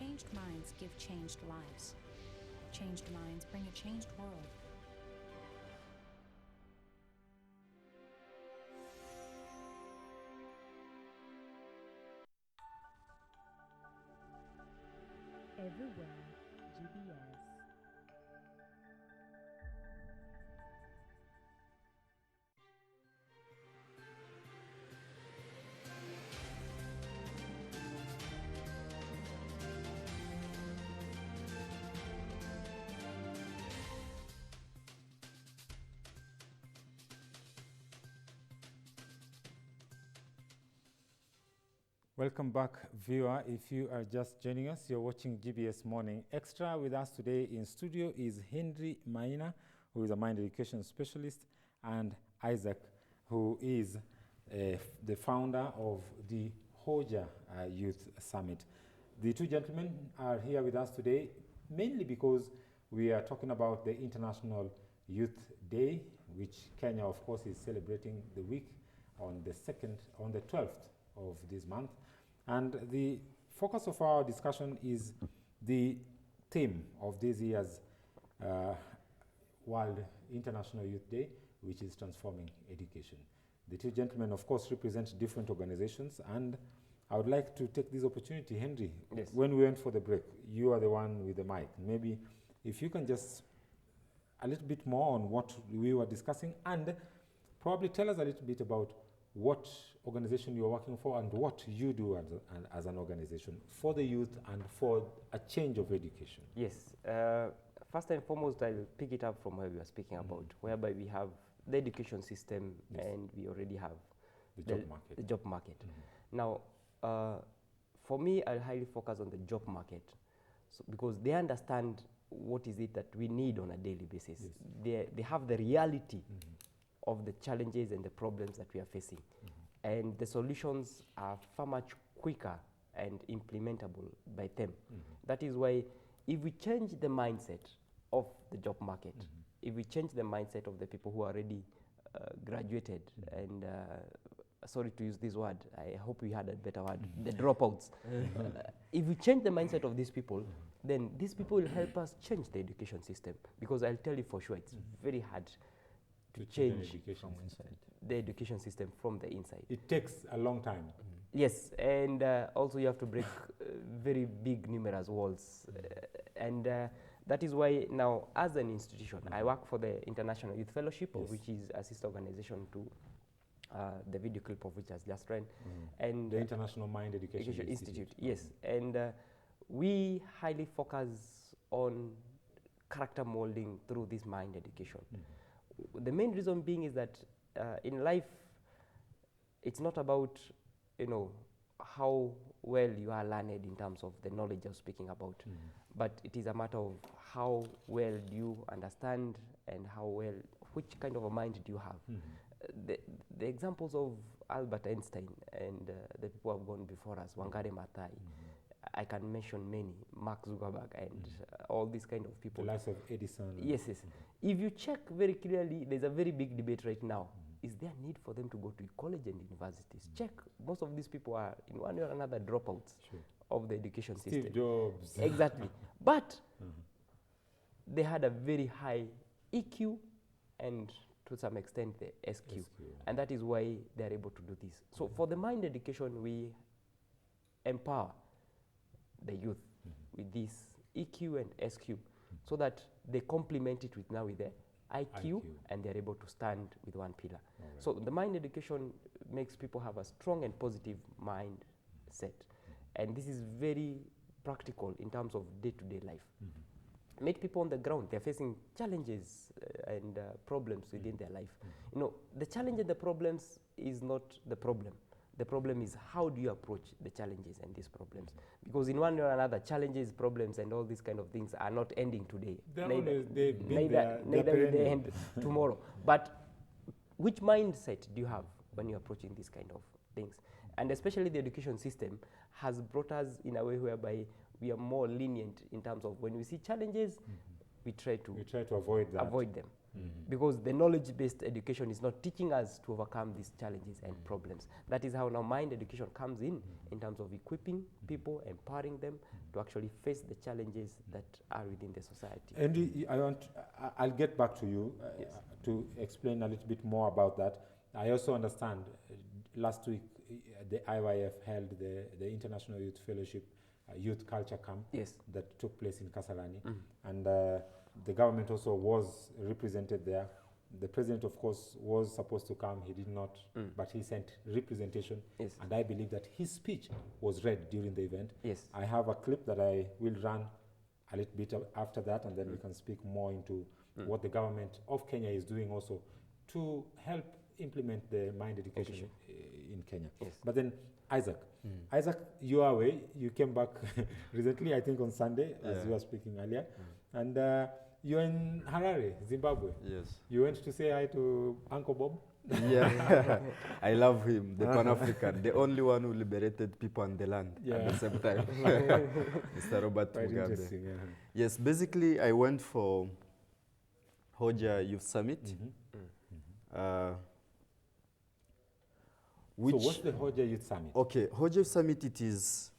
Changed minds give changed lives. Changed minds bring a changed world. Everywhere, GBS. Welcome back, viewer. If you are just joining us, you're watching GBS Morning Extra. With us today in studio is Henry Maina, who is a mind education specialist, and Isaac, who is the founder of the Hoja Youth Summit. The two gentlemen are here with us today, mainly because we are talking about the International Youth Day, which Kenya, of course, is celebrating the week on the 12th of this month. And the focus of our discussion is the theme of this year's World International Youth Day, which is transforming education. The two gentlemen, of course, represent different organizations, and I would like to take this opportunity, Henry. Yes. When we went for the break, you are the one with the mic. Maybe if you can just a little bit more on what we were discussing, and probably tell us a little bit about what organization you're working for and what you do as an organization for the youth and for a change of education. Yes. First and foremost, I'll pick it up from where we were speaking about, whereby we have the education system, Yes. and we already have The job market. The job market. Now, for me, I highly focus on the job market, because they understand what is it that we need on a daily basis. Yes. They have the reality of the challenges and the problems that we are facing. And the solutions are far much quicker and implementable by them. That is why if we change the mindset of the job market, if we change the mindset of the people who are already graduated and sorry to use this word, I hope we had a better word, the dropouts. If we change the mindset of these people, then these people will help us change the education system, because I'll tell you for sure, it's very hard to change the education system from the inside. It takes a long time. Yes, and also you have to break very big numerous walls. And that is why now, as an institution, I work for the International Youth Fellowship, Yes. which is a sister organization to the video clip of which has just run. And The International Mind Education Institute. Yes, and we highly focus on character molding through this mind education. The main reason being is that in life, it's not about, how well you are learned in terms of the knowledge you're speaking about, but it is a matter of how well do you understand and which kind of a mind do you have. The examples of Albert Einstein and the people who have gone before us, Wangari Maathai, I can mention many, Mark Zuckerberg and all these kind of people. The likes of Edison. Yes, yes. If you check very clearly, there's a very big debate right now. Is there need for them to go to college and universities? Check, most of these people are in one way or another dropouts of the education system. Steve Jobs. Exactly. But they had a very high EQ and to some extent the SQ. And that is why they're able to do this. So for the mind education, we empower the youth with this EQ and SQ so that they complement it with the IQ, and they're able to stand with one pillar. So the mind education makes people have a strong and positive mindset. And this is very practical in terms of day-to-day life. Meet people on the ground, they're facing challenges and problems within their life. The challenge and the problems is not the problem. The problem is how do you approach the challenges and these problems? Because in one way or another, challenges, problems, and all these kind of things are not ending today. Neither will they end tomorrow. But which mindset do you have when you're approaching these kind of things? And especially the education system has brought us in a way whereby we are more lenient in terms of when we see challenges, we try to avoid that. Avoid them. because the knowledge-based education is not teaching us to overcome these challenges and problems. That is how now mind education comes in terms of equipping people, empowering them to actually face the challenges that are within the society. And I'll get back to you Yes. to explain a little bit more about that. I also understand last week the IYF held the International Youth Fellowship Youth Culture Camp Yes. that took place in Kasarani, and the government also was represented there. The president, of course, was supposed to come. He did not, but he sent representation. Yes. And I believe that his speech was read during the event. Yes. I have a clip that I will run a little bit after that, and then we can speak more into what the government of Kenya is doing also to help implement the mind education in Kenya. Yes. But then, Isaac, you are away. You came back recently, I think on Sunday, as you were speaking earlier. And you're in Harare, Zimbabwe. Yes. You went to say hi to Uncle Bob? Yeah, I love him, the Pan-African, the only one who liberated people and the land at the same time. Mr. Robert Quite Mugabe. interesting. Yes, basically I went for Hoja Youth Summit. So what's the Hoja Youth Summit? Okay, Hoja Youth Summit, it is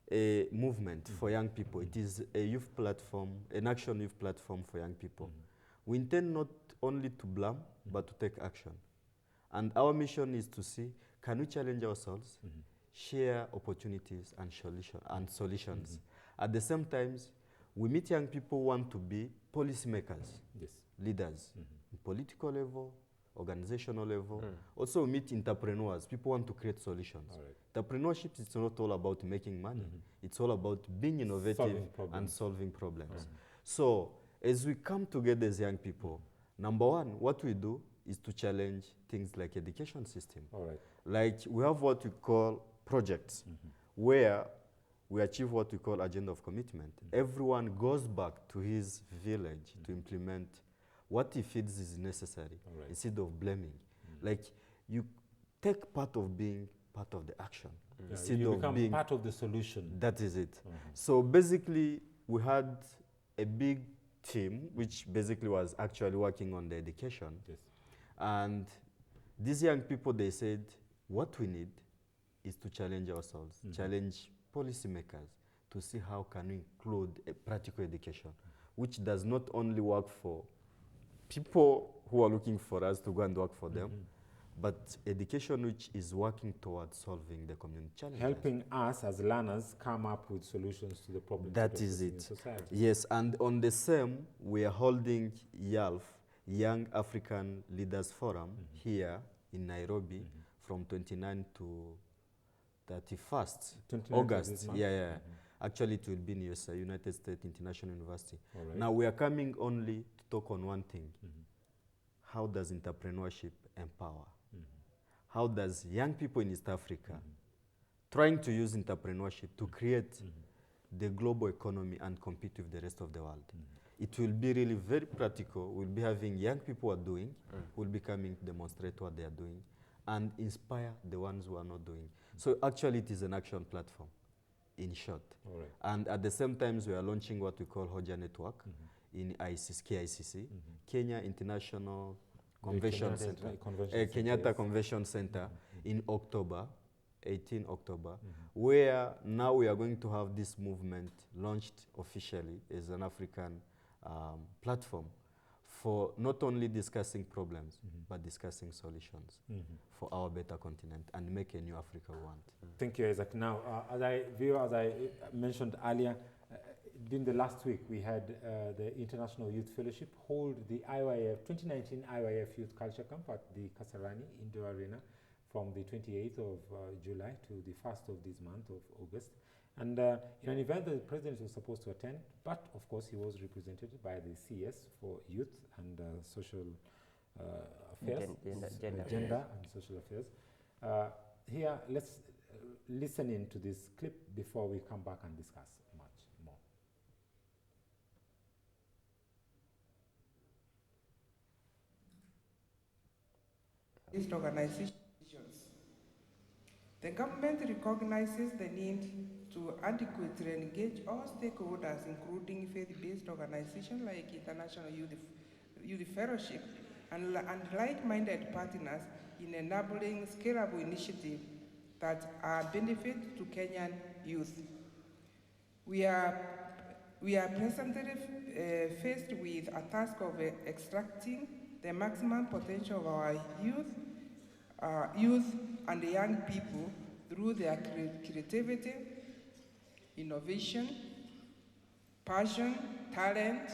a movement for young people. It is a youth platform, an action youth platform for young people. We intend not only to blame, but to take action. And our mission is to see, can we challenge ourselves, share opportunities and solutions. At the same time, we meet young people who want to be policymakers, leaders, in political level, organizational level. Also we meet entrepreneurs, people want to create solutions. Entrepreneurship is not all about making money. It's all about being innovative and solving problems. So as we come together as young people, number one, what we do is to challenge things like education system. Like we have what we call projects, where we achieve what we call agenda of commitment. Everyone goes back to his village to implement what he feels is necessary instead of blaming. Like you take part of being part of the action instead you of become being part of the solution. That is it. So basically, we had a big team which basically was actually working on the education. And these young people, they said, what we need is to challenge ourselves, challenge policymakers to see how can we include a practical education, which does not only work for people who are looking for us to go and work for them, but education which is working towards solving the community challenges. Helping us as learners come up with solutions to the problems that is in it. society. Yes, and on the same, we are holding YALF, Young African Leaders Forum, here in Nairobi from 29 to 31st 29th August. Actually, it will be in USA, United States International University. Now, we are coming only to talk on one thing. How does entrepreneurship empower? How does young people in East Africa trying to use entrepreneurship to create the global economy and compete with the rest of the world? It will be really very practical. We'll be having young people who are doing, who will be coming to demonstrate what they are doing, and inspire the ones who are not doing. So actually, it is an action platform, in short. And at the same time, we are launching what we call Hoja Network in KICC, Kenya International Convention Center, Kenyatta Convention Center in October, 18 October, where now we are going to have this movement launched officially as an African platform for not only discussing problems, but discussing solutions for our better continent and make a new Africa we want. Thank you, Isaac. Now, as I mentioned earlier, during the last week, we had the International Youth Fellowship hold the IYF 2019 IYF Youth Culture Camp at the Kasarani Indoor Arena from the 28th of July to the 1st of this month of August. And in an event that the president was supposed to attend, but of course he was represented by the CS for Youth and Social Affairs, Gender and Social Affairs. Here, let's listen in to this clip before we come back and discuss much more. These organizations. The government recognizes the need to adequately engage all stakeholders, including faith-based organizations like International Youth youth fellowship and like-minded partners in enabling scalable initiatives that are benefit to Kenyan youth. We are presently faced with a task of extracting the maximum potential of our youth and young people through their creativity, innovation, passion, talent,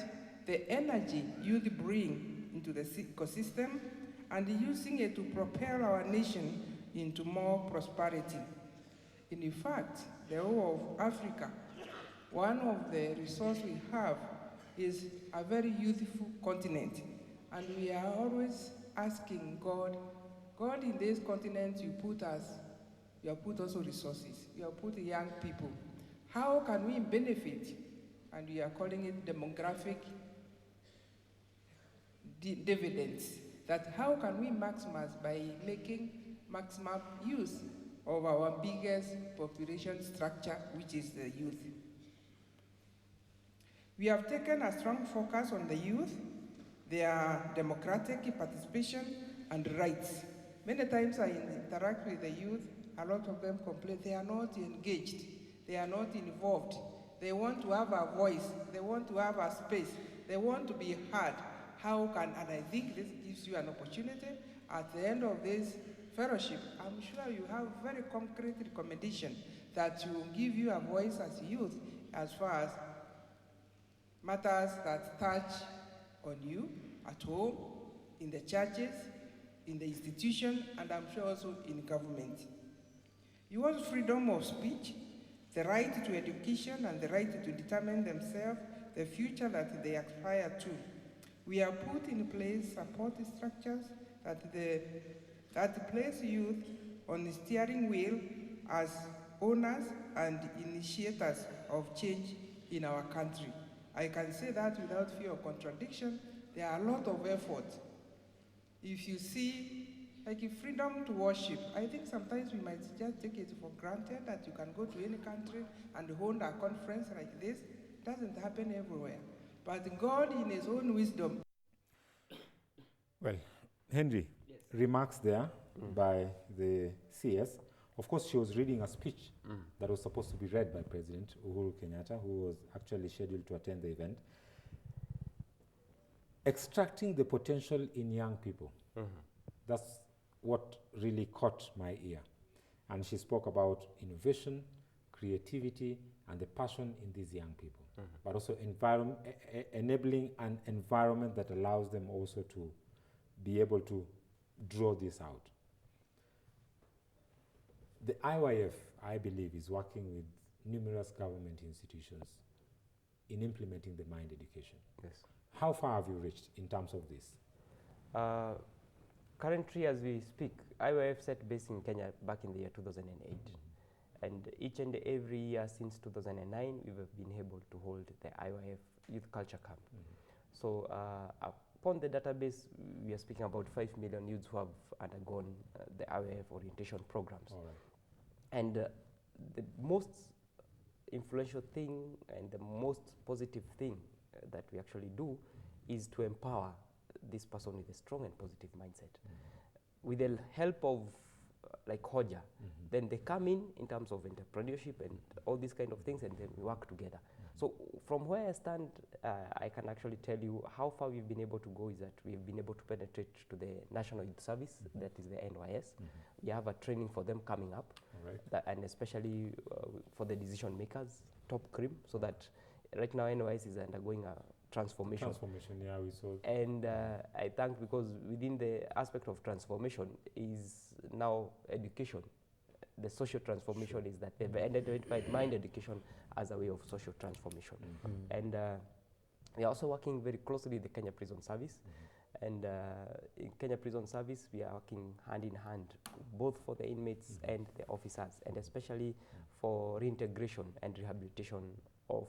the energy youth bring into the ecosystem, and using it to propel our nation into more prosperity. In fact, the whole of Africa, one of the resources we have is a very youthful continent, and we are always asking God, God, in this continent you have put also resources, you have put young people. How can we benefit? And we are calling it demographic dividends. That how can we maximize by making maximum use of our biggest population structure, which is the youth. We have taken a strong focus on the youth, their democratic participation and rights. Many times I interact with the youth, a lot of them complain they are not engaged, they are not involved. They want to have a voice, they want to have a space, they want to be heard. How can, and I think this gives you an opportunity at the end of this fellowship, I'm sure you have very concrete recommendation that will give you a voice as youth as far as matters that touch on you at home, in the churches, in the institution, and I'm sure also in government. You want freedom of speech, the right to education, and the right to determine themselves the future that they aspire to. We have put in place support structures that place youth on the steering wheel as owners and initiators of change in our country. I can say that without fear of contradiction. There are a lot of effort. If you see, like freedom to worship, I think sometimes we might just take it for granted that you can go to any country and hold a conference like this. It doesn't happen everywhere. But God, in His own wisdom. Well, Henry, yes. Remarks there by the CS. Of course, she was reading a speech that was supposed to be read by President Uhuru Kenyatta, who was actually scheduled to attend the event. Extracting the potential in young people. That's what really caught my ear. And she spoke about innovation, creativity, and the passion in these young people. But also enabling an environment that allows them also to be able to draw this out. The IYF, I believe, is working with numerous government institutions in implementing the mind education. Yes. How far have you reached in terms of this? Currently, as we speak, IYF set base in Kenya back in the year 2008. And each and every year since 2009, we have been able to hold the IYF Youth Culture Camp. So upon the database, we are speaking about 5 million youths who have undergone the IYF orientation programs. All right. And the most influential thing and the most positive thing that we actually do is to empower this person with a strong and positive mindset. With the help of like Hoja, then they come in terms of entrepreneurship and all these kind of things, and then we work together. So from where I stand, I can actually tell you how far we've been able to go is that we've been able to penetrate to the National Youth Service, that is the NYS. We have a training for them coming up, and especially for the decision makers, top cream, so that right now NYS is undergoing a transformation. Yeah, we saw. And I thank, because within the aspect of transformation is now education. The social transformation is that they've identified mind education as a way of social transformation. And we are also working very closely with the Kenya Prison Service. And in Kenya Prison Service, we are working hand in hand, both for the inmates and the officers, and especially for reintegration and rehabilitation of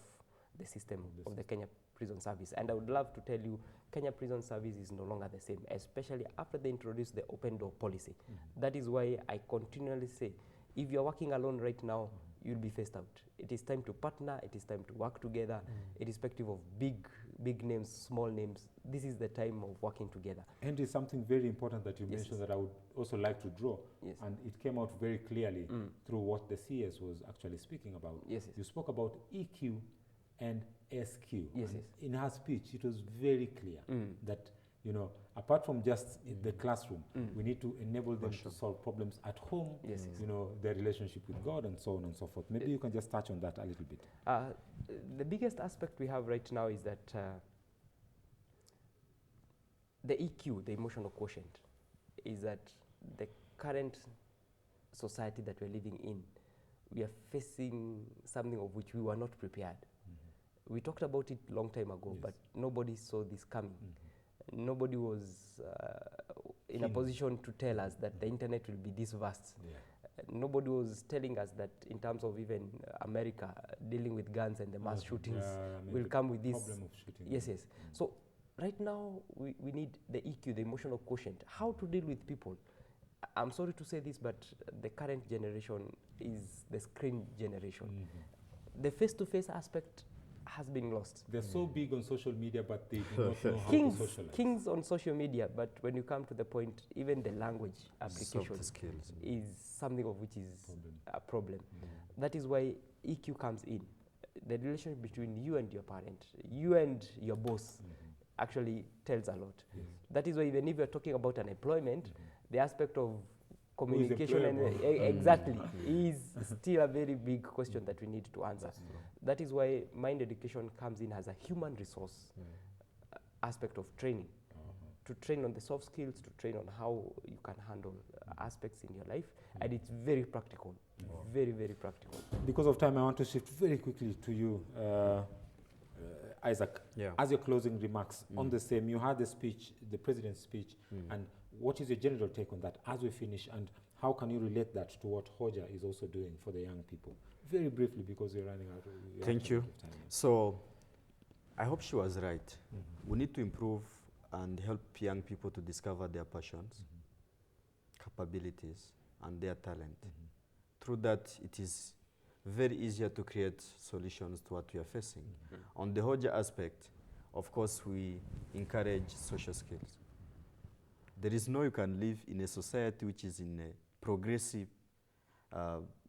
the system of the Kenya Prison Service. And I would love to tell you, Kenya Prison Service is no longer the same, especially after they introduced the open door policy. That is why I continually say, if you're working alone right now, you'll be phased out. It is time to partner, it is time to work together, irrespective of big names, small names. This is the time of working together. And it's something very important that you mentioned that I would also like to draw. Yes. And it came out very clearly through what the CS was actually speaking about. Yes, yes. You spoke about EQ and SQ. Yes, And yes. in her speech, it was very clear that, you know, apart from just in the classroom, we need to enable them to solve problems at home, Yes, yes. you know, their relationship with God and so on and so forth. Maybe you can just touch on that a little bit. The biggest aspect we have right now is that the EQ, the emotional quotient, is that the current society that we're living in, we are facing something of which we were not prepared. We talked about it long time ago, but nobody saw this coming. Nobody was in a position to tell us that the internet will be this vast. Nobody was telling us that in terms of even America dealing with guns and the mass shootings will come with this. Problem of shooting. Yes, yes. So right now we need the EQ, the emotional quotient, how to deal with people. I'm sorry to say this, but the current generation is the screen generation. The face-to-face aspect has been lost. They're so big on social media, but they do not know how to socialize. Kings on social media, but when you come to the point, even the language application Soft skills. is something of which is a problem. That is why EQ comes in. The relationship between you and your parent, you and your boss, actually tells a lot. That is why even if you're talking about unemployment, the aspect of communication and exactly is still a very big question that we need to answer. That is why mind education comes in as a human resource aspect of training, to train on the soft skills, to train on how you can handle aspects in your life, and it's very practical, very, very practical. Because of time, I want to shift very quickly to you, Isaac. As your closing remarks on the same, you had the speech, the president's speech, and what is your general take on that as we finish, and how can you relate that to what Hoja is also doing for the young people? Very briefly, because we're running out of Thank you. time. So I hope she was right. We need to improve and help young people to discover their passions, capabilities, and their talent. Through that, it is very easier to create solutions to what we are facing. On the Hoja aspect, of course, we encourage social skills. There is no you can live in a society which is in a progressive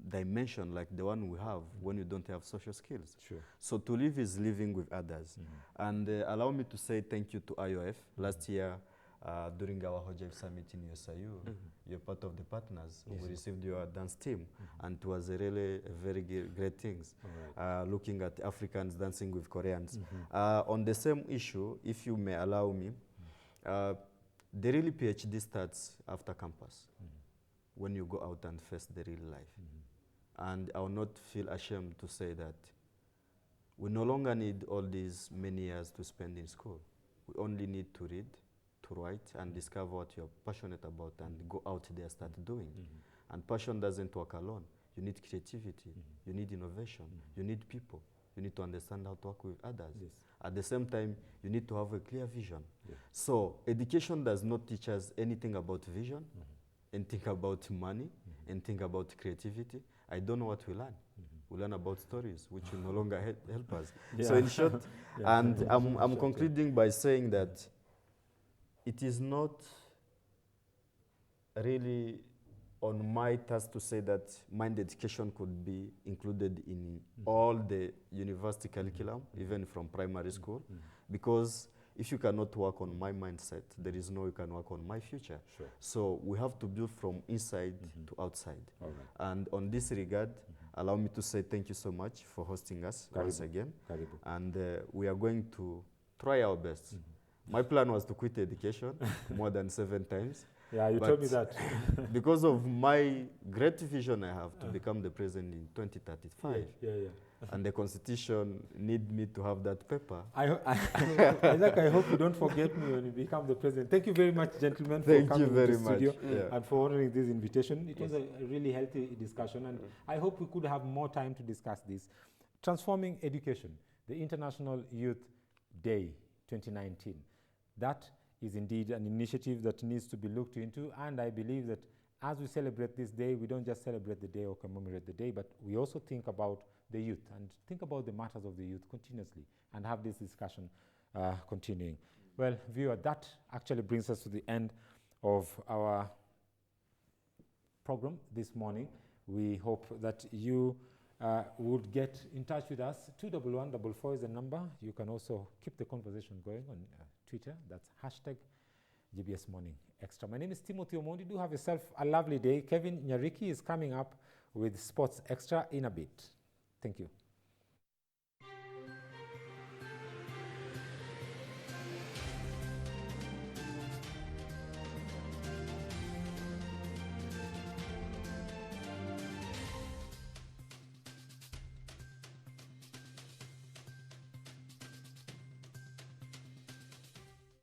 dimension like the one we have when you don't have social skills. So to live is living with others. And allow me to say thank you to IOF. Last year, during our Hoja Summit in USIU, you're part of the partners. We received your dance team, and it was really a very great things, looking at Africans dancing with Koreans. On the same issue, if you may allow me, the really PhD starts after campus, when you go out and face the real life. And I will not feel ashamed to say that we no longer need all these many years to spend in school. We only need to read, to write, and discover what you're passionate about, and go out there, start doing. And passion doesn't work alone. You need creativity, you need innovation, you need people. You need to understand how to work with others. At the same time, you need to have a clear vision. So education does not teach us anything about vision, anything about money, anything about creativity. I don't know what we learn. We learn about stories, which will no longer help us. So in short, and I'm concluding by saying that it is not really on my task to say that mind education could be included in all the university curriculum, even from primary school, because if you cannot work on my mindset, there is no way you can work on my future. So we have to build from inside to outside. And on this regard, allow me to say thank you so much for hosting us once again. And we are going to try our best. My plan was to quit education more than 7 times. Yeah, you told me that. Because of my great vision I have to become the president in 2035. And the constitution need me to have that paper. Isaac, I hope you don't forget me when you become the president. Thank you very much, gentlemen, for coming to the studio and for honoring this invitation. It was a really healthy discussion, and I hope we could have more time to discuss this. Transforming Education, the International Youth Day 2019. That is indeed an initiative that needs to be looked into, and I believe that as we celebrate this day, we don't just celebrate the day or commemorate the day, but we also think about the youth and think about the matters of the youth continuously and have this discussion continuing. Well, viewer, that actually brings us to the end of our program this morning. We hope that you would get in touch with us. 21144 is the number. You can also keep the conversation going on Twitter. That's hashtag GBS Morning Extra. My name is Timothy Omondi. Do have yourself a lovely day. Kevin Nyariki is coming up with Sports Extra in a bit. Thank you.